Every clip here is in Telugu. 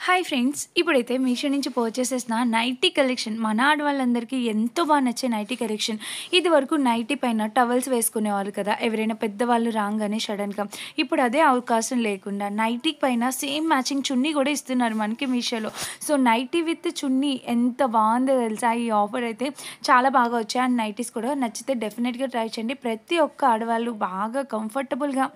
Hi friends! ఇప్పుడైతే మీషో నుంచి పర్చేస్ చేసిన నైటీ కలెక్షన్ మన ఆడవాళ్ళందరికీ ఎంతో బాగా నచ్చే నైటీ కలెక్షన్. ఇదివరకు నైటీ పైన టవల్స్ వేసుకునేవాళ్ళు కదా! ఎవరైనా పెద్దవాళ్ళు రాంగానే సడెన్‌గా. ఇప్పుడు అదే అవకాశం లేకుండా నైటీ పైన సేమ్ మ్యాచింగ్ చున్నీ కూడా ఇస్తున్నారు మనకి మీషోలో. సో, నైటీ విత్ చున్నీ ఎంత బావుందో తెలుసా! ఈ ఆఫర్ అయితే చాలా బాగా వచ్చాయి. అండ్ నైటీస్ కూడా నచ్చితే డెఫినెట్‌గా ట్రై చేయండి. ప్రతి ఒక్క ఆడవాళ్ళు బాగా కంఫర్టబుల్‌గా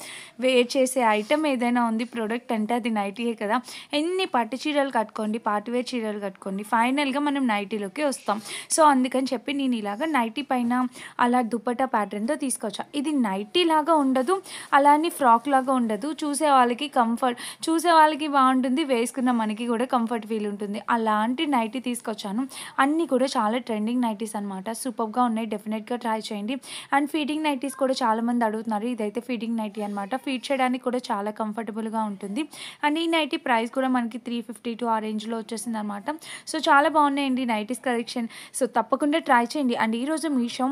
వేర్ చేసే ఐటెమ్ ఏదైనా ఉంది ప్రొడక్ట్ అంటే అది నైటీయే కదా! ఎన్ని పట్టు చీరలు కట్టుకోండి, పార్టీ వేర్ చీరలు కట్టుకోండి, ఫైనల్‌గా మనం నైటీలోకే వస్తాం. సో, అందుకని చెప్పి నేను ఇలాగ నైటీ పైన అలా దుపట్టా ప్యాటర్న్‌తో తీసుకొచ్చా. ఇది నైటీ లాగా ఉండదు, అలా అని ఫ్రాక్ లాగా ఉండదు. చూసే వాళ్ళకి బావుంటుంది, వేసుకున్న మనకి కూడా కంఫర్ట్ ఫీల్ ఉంటుంది. అలాంటి నైటీ తీసుకొచ్చాను. అన్నీ కూడా చాలా ట్రెండింగ్ నైటీస్ అనమాట. సూపర్బ్‌గా ఉన్నాయి. డెఫినెట్‌గా ట్రై చేయండి. అండ్ ఫిట్టింగ్ నైటీస్ కూడా చాలామంది అడుగుతున్నారు. ఇదైతే ఫిట్టింగ్ నైటీ అనమాట. ఫిట్ చేయడానికి కూడా చాలా కంఫర్టబుల్‌గా ఉంటుంది. అండ్ ఈ నైటీ ప్రైస్ కూడా మనకి 352 ఆ రేంజ్‌లో వచ్చేసిందనమాట. సో, చాలా బాగున్నాయండి నైటీస్ కలెక్షన్. సో, తప్పకుండా ట్రై చేయండి. అండ్ ఈరోజు మీషో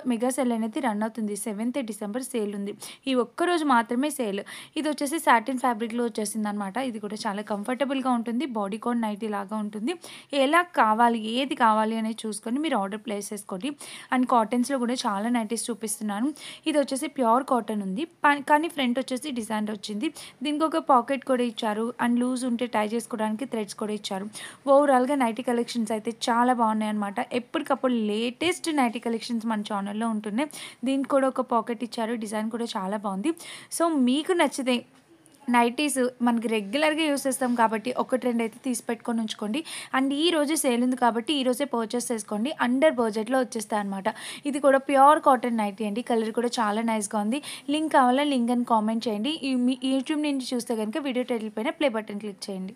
మెగా సేల్ అనేది రన్ అవుతుంది. 7th డిసెంబర్ సేల్ ఉంది. ఈ ఒక్కరోజు మాత్రమే సేల్. ఇదొచ్చేసి సాటిన్ ఫ్యాబ్రిక్‌లో వచ్చేసిందనమాట. ఇది కూడా చాలా కంఫర్టబుల్‌గా ఉంటుంది. బాడీకాన్ నైటీ లాగా ఉంటుంది. ఎలా కావాలి, ఏది కావాలి అనేది చూసుకొని మీరు ఆర్డర్ ప్లేస్ చేసుకోండి. అండ్ కాటన్స్‌లో కూడా చాలా నైటీస్ చూపిస్తున్నాను. ఇదొచ్చేసి ప్యూర్ కాటన్ ఉంది. కానీ ఫ్రంట్ వచ్చేసి డిజైన్ వచ్చింది. దీనికి ఒక పాకెట్ కూడా ఇచ్చారు. అండ్ లూజ్ ఉంటే టై చేసుకోవడానికి థ్రెడ్స్ కూడా ఇచ్చారు. ఓవరాల్‌గా నైటీ కలెక్షన్స్ అయితే చాలా బాగున్నాయన్నమాట. ఎప్పటికప్పుడు లేటెస్ట్ నైటీ కలెక్షన్స్ మన ఛానల్‌లో ఉంటున్నాయి. దీనికి కూడా ఒక పాకెట్ ఇచ్చారు. డిజైన్ కూడా చాలా బాగుంది. సో, మీకు నచ్చితే నైటీస్ మనకి రెగ్యులర్‌గా యూజ్ చేస్తాం కాబట్టి ఒకటి, రెండైతే తీసి పెట్టుకొని ఉంచుకోండి. అండ్ ఈరోజు సేల్ ఉంది కాబట్టి ఈరోజే పర్చేస్ చేసుకోండి. అండర్ బడ్జెట్‌లో వచ్చేస్తాయన్నమాట. ఇది కూడా ప్యూర్ కాటన్ నైటీ అండి. కలర్ కూడా చాలా నైస్‌గా ఉంది. లింక్ కావాలా లింక్ అని కామెంట్ చేయండి. మీ యూట్యూబ్ నుంచి చూస్తే గనుక వీడియో టైటిల్ పైన ప్లే బటన్ క్లిక్ చేయండి.